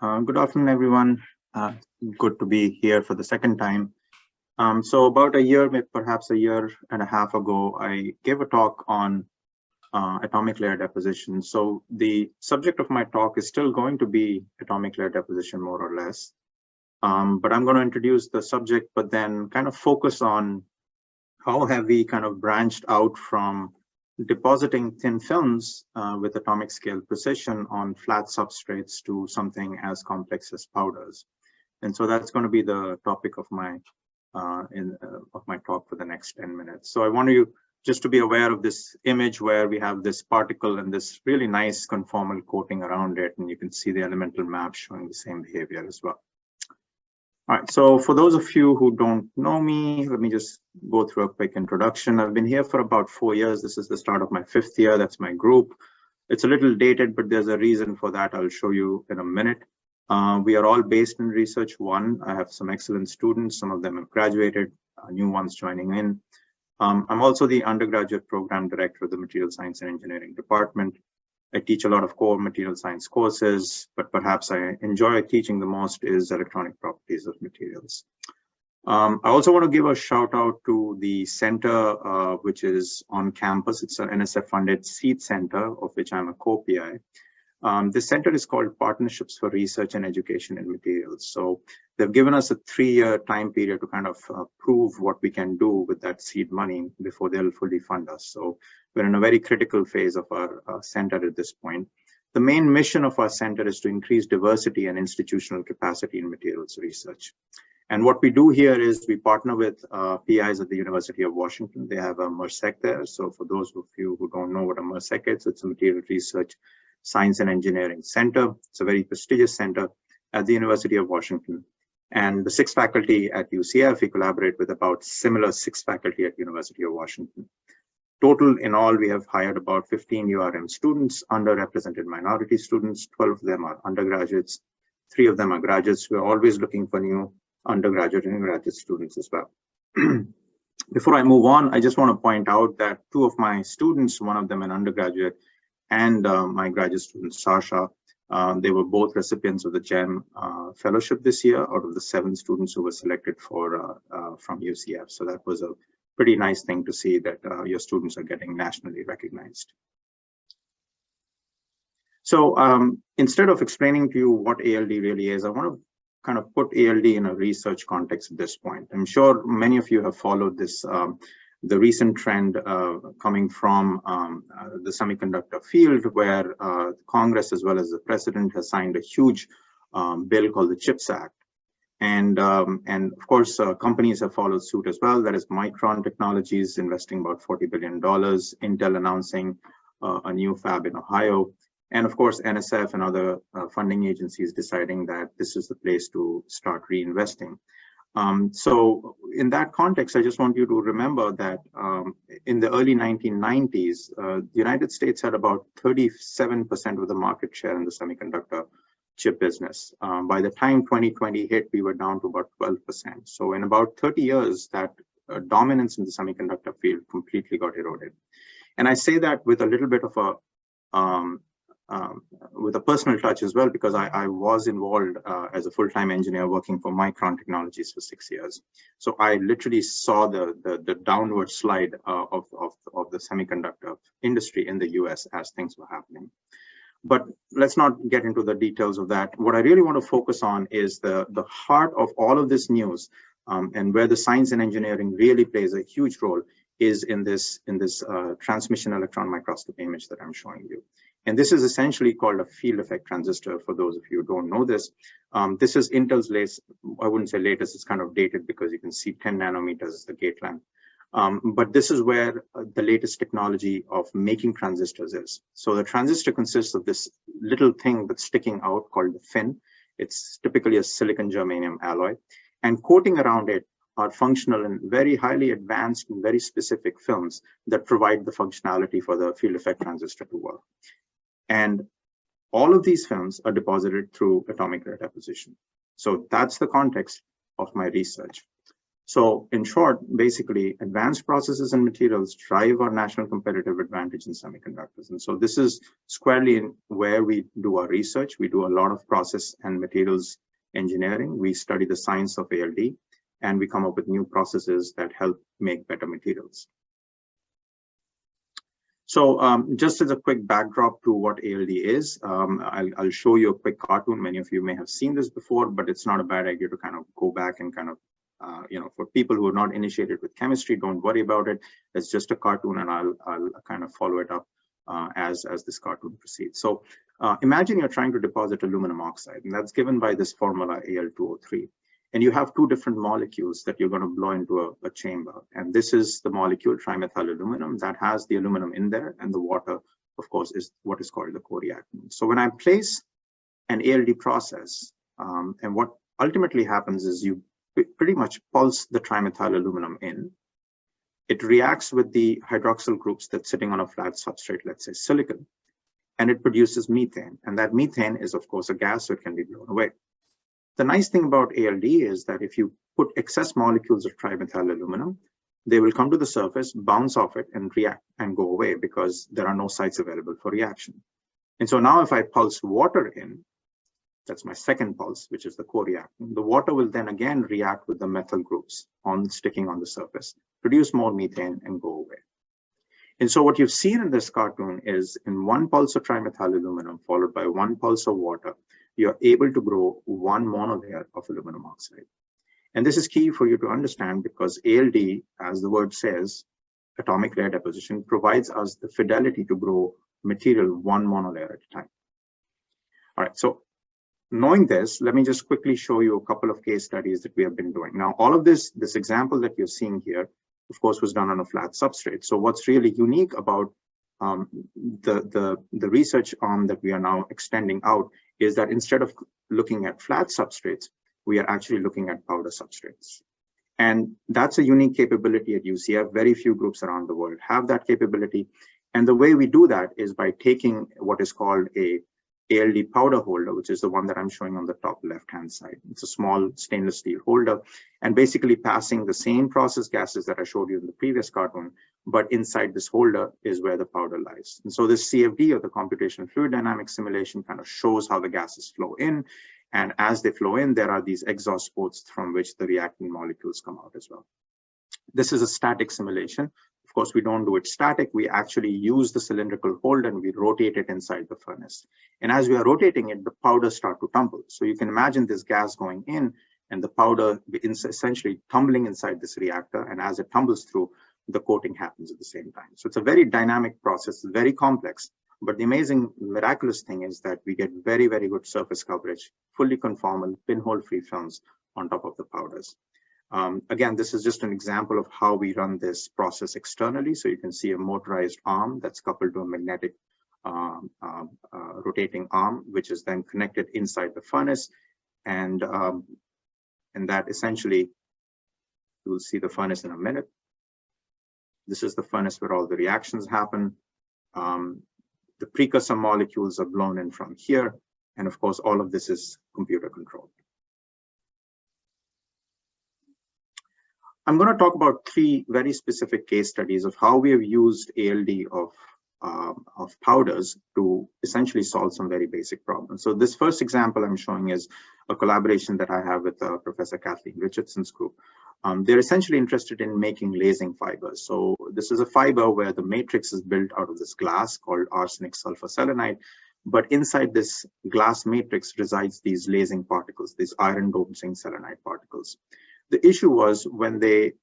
Good afternoon, everyone. Good to be here for the second time. So about a year, perhaps a year and a half ago, I gave a talk on atomic layer deposition. So the subject of my talk is still going to be atomic layer deposition, more or less. But I'm going to introduce the subject, but then kind of focus on how have we kind of branched out from depositing thin films with atomic scale precision on flat substrates to something as complex as powders. And so that's going to be the topic of my talk for the next 10 minutes. So I want you just to be aware of this image where we have this particle and this really nice conformal coating around it, and you can see the elemental map showing the same behavior as well. All right, so for those of you who don't know me, let me just go through a quick introduction. I've been here for about 4 years. This is the start of my 5th year. That's my group. It's a little dated, but there's a reason for that. I'll show you in a minute. We are all based in Research 1. I have some excellent students. Some of them have graduated, new ones joining in. I'm also the undergraduate program director of the Material Science and Engineering Department. I teach a lot of core material science courses, but perhaps I enjoy teaching the most is electronic properties of materials. I also want to give a shout out to the center, which is on campus. It's an NSF-funded seed center, of which I'm a co-PI. This center is called Partnerships for Research and Education in Materials. So they've given us a 3-year time period to kind of prove what we can do with that seed money before they'll fully fund us. So we're in a very critical phase of our center at this point. The main mission of our center is to increase diversity and institutional capacity in materials research. And what we do here is we partner with PIs at the University of Washington. They have a MRSEC there. So for those of you who don't know what a MRSEC is, it's a Material Research Science and Engineering Center. It's a very prestigious center at the University of Washington. And the 6 faculty at UCF, we collaborate with about similar 6 faculty at University of Washington. Total in all, we have hired about 15 URM students, underrepresented minority students. 12 of them are undergraduates. 3 of them are graduates. We're always looking for new undergraduate and graduate students as well. Before I move on, I just want to point out that 2 of my students, one of them an undergraduate, and my graduate student, Sasha, they were both recipients of the GEM fellowship this year out of the 7 students who were selected for from UCF. So that was a pretty nice thing to see that your students are getting nationally recognized. So instead of explaining to you what ALD really is, I want to kind of put ALD in a research context at this point. I'm sure many of you have followed this, the recent trend coming from the semiconductor field, where Congress as well as the president has signed a huge bill called the CHIPS Act. And of course, companies have followed suit as well. That is Micron Technologies investing about $40 billion, Intel announcing a new fab in Ohio, and of course, NSF and other funding agencies deciding that this is the place to start reinvesting. So in that context, I just want you to remember that in the early 1990s, the United States had about 37% of the market share in the semiconductor chip business. By the time 2020 hit, we were down to about 12%. So in about 30 years, that dominance in the semiconductor field completely got eroded. And I say that with a little bit of a personal touch as well, because I was involved as a full-time engineer working for Micron Technologies for 6 years. So I literally saw the downward slide of the semiconductor industry in the US as things were happening. But let's not get into the details of that. What I really want to focus on is the heart of all of this news, and where the science and engineering really plays a huge role is in this transmission electron microscopy image that I'm showing you. And this is essentially called a field effect transistor. For those of you who don't know this, this is Intel's latest, I wouldn't say latest, it's kind of dated because you can see 10 nanometers is the gate length. But this is where the latest technology of making transistors is. So the transistor consists of this little thing that's sticking out called the fin. It's typically a silicon germanium alloy, and coating around it are functional and very highly advanced and very specific films that provide the functionality for the field effect transistor to work. And all of these films are deposited through atomic layer deposition. So that's the context of my research. So in short, basically, advanced processes and materials drive our national competitive advantage in semiconductors. And so this is squarely in where we do our research. We do a lot of process and materials engineering. We study the science of ALD, and we come up with new processes that help make better materials. So just as a quick backdrop to what ALD is, I'll show you a quick cartoon. Many of you may have seen this before, but it's not a bad idea to kind of go back and kind of, for people who are not initiated with chemistry, don't worry about it. It's just a cartoon, and I'll kind of follow it up as this cartoon proceeds. So imagine you're trying to deposit aluminum oxide, and that's given by this formula Al2O3. And you have two different molecules that you're going to blow into a chamber. And this is the molecule trimethyl aluminum that has the aluminum in there, and the water, of course, is what is called the co-reactant. So when I place an ALD process, and what ultimately happens is you pretty much pulse the trimethyl aluminum in. It reacts with the hydroxyl groups that's sitting on a flat substrate, let's say silicon, and it produces methane. And that methane is, of course, a gas, so it can be blown away. The nice thing about ALD is that if you put excess molecules of trimethyl aluminum, they will come to the surface, bounce off it, and react and go away because there are no sites available for reaction. And so now if I pulse water in, that's my second pulse, which is the co-reactant, the water will then again react with the methyl groups sticking on the surface, produce more methane, and go away. And so what you've seen in this cartoon is in one pulse of trimethyl aluminum followed by one pulse of water, you're able to grow one monolayer of aluminum oxide. And this is key for you to understand because ALD, as the word says, atomic layer deposition, provides us the fidelity to grow material one monolayer at a time. All right, so knowing this, let me just quickly show you a couple of case studies that we have been doing. Now, all of this example that you're seeing here, of course, was done on a flat substrate. So what's really unique about the research arm that we are now extending out is that instead of looking at flat substrates, we are actually looking at powder substrates. And that's a unique capability at UCF. Very few groups around the world have that capability. And the way we do that is by taking what is called a ALD powder holder, which is the one that I'm showing on the top left-hand side. It's a small stainless steel holder, and basically passing the same process gases that I showed you in the previous cartoon, but inside this holder is where the powder lies. And so this CFD, or the computational fluid dynamics simulation, kind of shows how the gases flow in. And as they flow in, there are these exhaust ports from which the reactant molecules come out as well. This is a static simulation. Of course, we don't do it static. We actually use the cylindrical holder and we rotate it inside the furnace. And as we are rotating it, the powders start to tumble. So you can imagine this gas going in and the powder essentially tumbling inside this reactor. And as it tumbles through, the coating happens at the same time. So it's a very dynamic process, very complex. But the amazing, miraculous thing is that we get very, very good surface coverage, fully conformal, pinhole-free films on top of the powders. Again, this is just an example of how we run this process externally. So you can see a motorized arm that's coupled to a magnetic rotating arm, which is then connected inside the furnace. And that essentially, you'll see the furnace in a minute. This is the furnace where all the reactions happen. The precursor molecules are blown in from here. And of course, all of this is computer controlled. I'm going to talk about three very specific case studies of how we have used ALD of powders to essentially solve some very basic problems. So this first example I'm showing is a collaboration that I have with Professor Kathleen Richardson's group. They're essentially interested in making lasing fibers. So this is a fiber where the matrix is built out of this glass called arsenic sulfur selenide. But inside this glass matrix resides these lasing particles, these iron doped zinc selenide particles. The issue was when they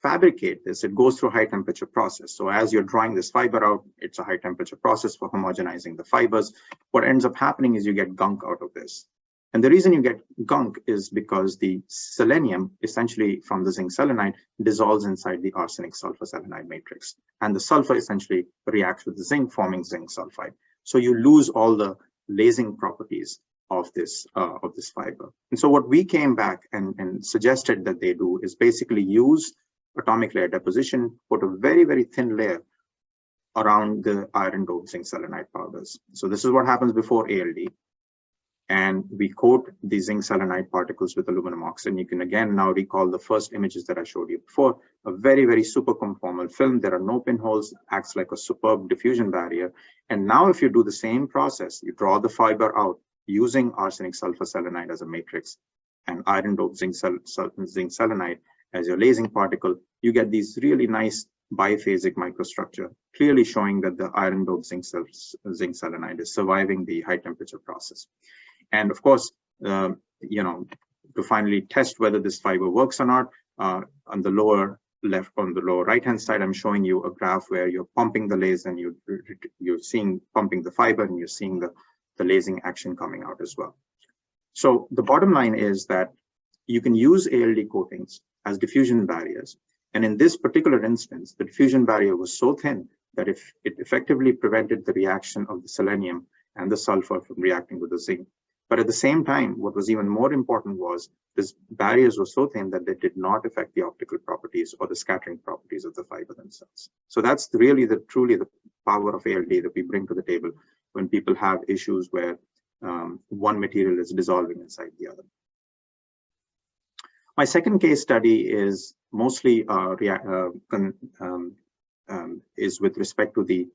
fabricate this, it goes through a high temperature process. So as you're drawing this fiber out, it's a high temperature process for homogenizing the fibers. What ends up happening is you get gunk out of this. And the reason you get gunk is because the selenium, essentially from the zinc selenide, dissolves inside the arsenic sulfur selenide matrix. And the sulfur essentially reacts with the zinc, forming zinc sulfide. So you lose all the lasing properties of this fiber. And so what we came back and suggested that they do is basically use atomic layer deposition, put a very, very thin layer around the iron doped zinc selenide powders. So this is what happens before ALD. and we coat the zinc selenide particles with aluminum oxide. You can again now recall the first images that I showed you before, a very, very super conformal film. There are no pinholes, acts like a superb diffusion barrier. And now if you do the same process, you draw the fiber out using arsenic sulfur selenide as a matrix and iron doped zinc selenide as your lasing particle, you get these really nice biphasic microstructure, clearly showing that the iron doped zinc selenide is surviving the high temperature process. And of course, to finally test whether this fiber works or not, on the lower left, on the lower right-hand side, I'm showing you a graph where you're pumping the lathe and you're seeing pumping the fiber and you're seeing the lasing action coming out as well. So the bottom line is that you can use ALD coatings as diffusion barriers. And in this particular instance, the diffusion barrier was so thin that if it effectively prevented the reaction of the selenium and the sulfur from reacting with the zinc. But at the same time, what was even more important was these barriers were so thin that they did not affect the optical properties or the scattering properties of the fiber themselves. So that's really truly the power of ALD that we bring to the table when people have issues where one material is dissolving inside the other. My second case study is mostly is with respect to the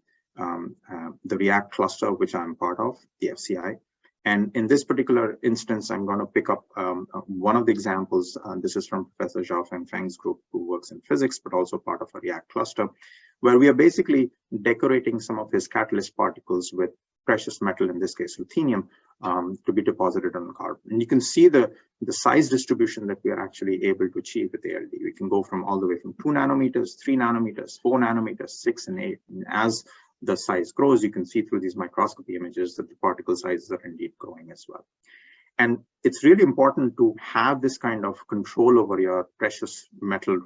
REACT cluster, which I'm part of, the FCI. And in this particular instance, I'm going to pick up one of the examples. This is from Professor Xiaofeng Feng's group, who works in physics, but also part of a REACT cluster, where we are basically decorating some of his catalyst particles with precious metal, in this case, ruthenium, to be deposited on carbon. And you can see the size distribution that we are actually able to achieve with ALD. We can go from all the way from 2 nanometers, 3 nanometers, 4 nanometers, 6 and 8. And as the size grows, you can see through these microscopy images that the particle sizes are indeed growing as well. And it's really important to have this kind of control over your precious metal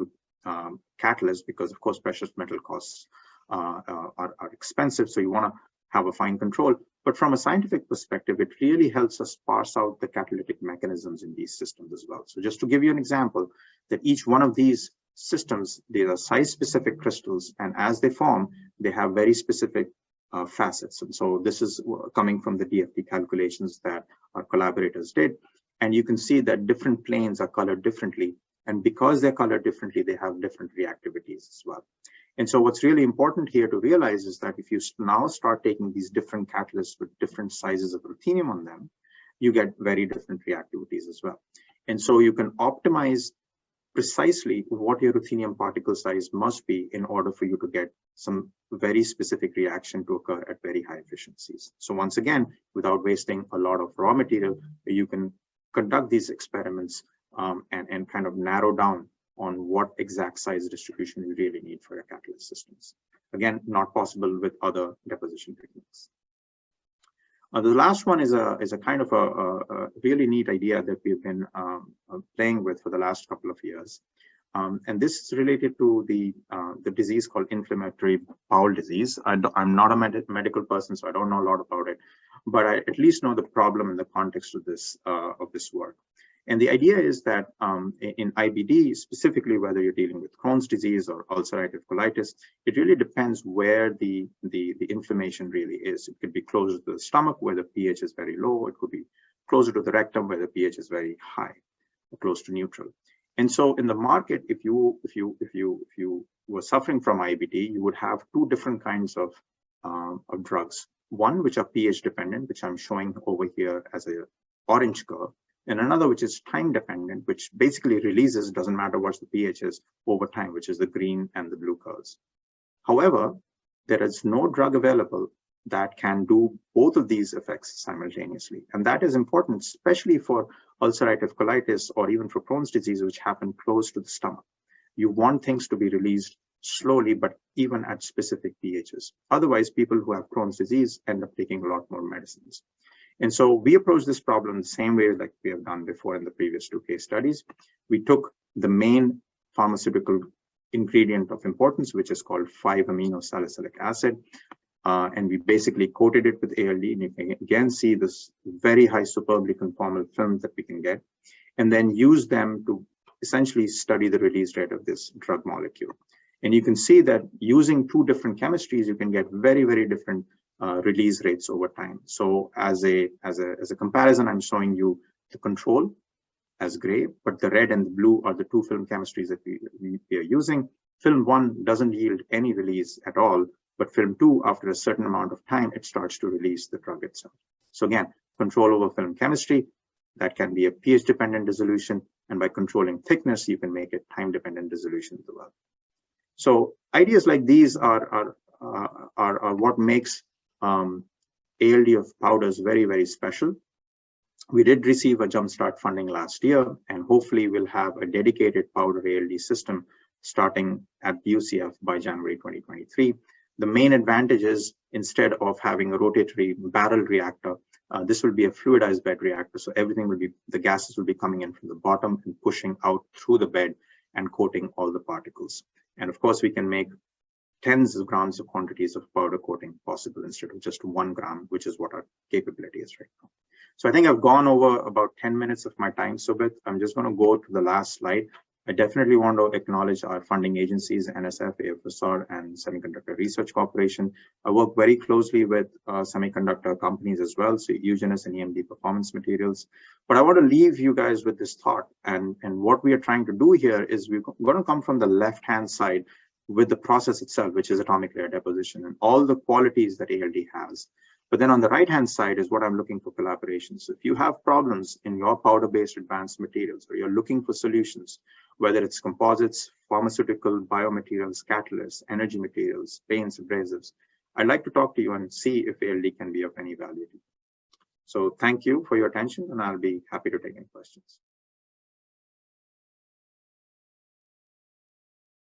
catalyst, because of course precious metal costs are expensive, so you want to have a fine control. But from a scientific perspective, it really helps us parse out the catalytic mechanisms in these systems as well. So just to give you an example, that each one of these systems, they are size-specific crystals, and as they form, they have very specific facets. And so this is coming from the Dept calculations that our collaborators did. And you can see that different planes are colored differently. And because they're colored differently, they have different reactivities as well. And so what's really important here to realize is that if you now start taking these different catalysts with different sizes of ruthenium on them, you get very different reactivities as well. And so you can optimize precisely what your ruthenium particle size must be in order for you to get some very specific reaction to occur at very high efficiencies. So once again, without wasting a lot of raw material, you can conduct these experiments and kind of narrow down on what exact size distribution you really need for your catalyst systems. Again, not possible with other deposition techniques. The last one is a kind of a really neat idea that we've been playing with for the last couple of years. And this is related to the disease called inflammatory bowel disease. I'm not a medical person, so I don't know a lot about it, but I at least know the problem in the context of this work. And the idea is that in IBD, specifically whether you're dealing with Crohn's disease or ulcerative colitis, it really depends where the inflammation really is. It could be closer to the stomach where the pH is very low. It could be closer to the rectum where the pH is very high, or close to neutral. And so in the market, if you were suffering from IBD, you would have two different kinds of drugs. One which are pH dependent, which I'm showing over here as a orange curve, and another which is time dependent, which basically releases, doesn't matter what the pH is, over time, which is the green and the blue curves. However, there is no drug available that can do both of these effects simultaneously. And that is important, especially for ulcerative colitis or even for Crohn's disease, which happen close to the stomach. You want things to be released slowly, but even at specific pHs. Otherwise, people who have Crohn's disease end up taking a lot more medicines. And so we approach this problem the same way like we have done before in the previous two case studies. We took the main pharmaceutical ingredient of importance, which is called 5-amino salicylic acid, and we basically coated it with ALD. And you can again see this very high superbly conformal film that we can get, and then use them to essentially study the release rate of this drug molecule. And you can see that using two different chemistries, you can get very, very different release rates over time. So as a comparison, I'm showing you the control as gray, but the red and the blue are the two film chemistries that we are using. Film 1 doesn't yield any release at all, but film 2, after a certain amount of time, it starts to release the drug itself. So again, control over film chemistry, that can be a pH-dependent dissolution, and by controlling thickness, you can make it time-dependent dissolution as well. So ideas like these are what makes ALD of powders very, very special. We did receive a jumpstart funding last year, and hopefully we'll have a dedicated powder ALD system starting at UCF by January 2023. The main advantage is, instead of having a rotatory barrel reactor, this will be a fluidized bed reactor. So everything will be, the gases will be coming in from the bottom and pushing out through the bed and coating all the particles. And of course, we can make tens of grams of quantities of powder coating possible instead of just 1 gram, which is what our capability is right now. So I think I've gone over about 10 minutes of my time, Subit. I'm just going to go to the last slide. I definitely want to acknowledge our funding agencies, NSF, AFSR, and Semiconductor Research Corporation. I work very closely with semiconductor companies as well, so UGenus and EMD Performance Materials. But I want to leave you guys with this thought, and what we are trying to do here is we're going to come from the left-hand side with the process itself, which is atomic layer deposition, and all the qualities that ALD has. But then on the right-hand side is what I'm looking for collaborations. So if you have problems in your powder-based advanced materials, or you're looking for solutions, whether it's composites, pharmaceutical, biomaterials, catalysts, energy materials, paints, abrasives, I'd like to talk to you and see if ALD can be of any value to you. So thank you for your attention, and I'll be happy to take any questions.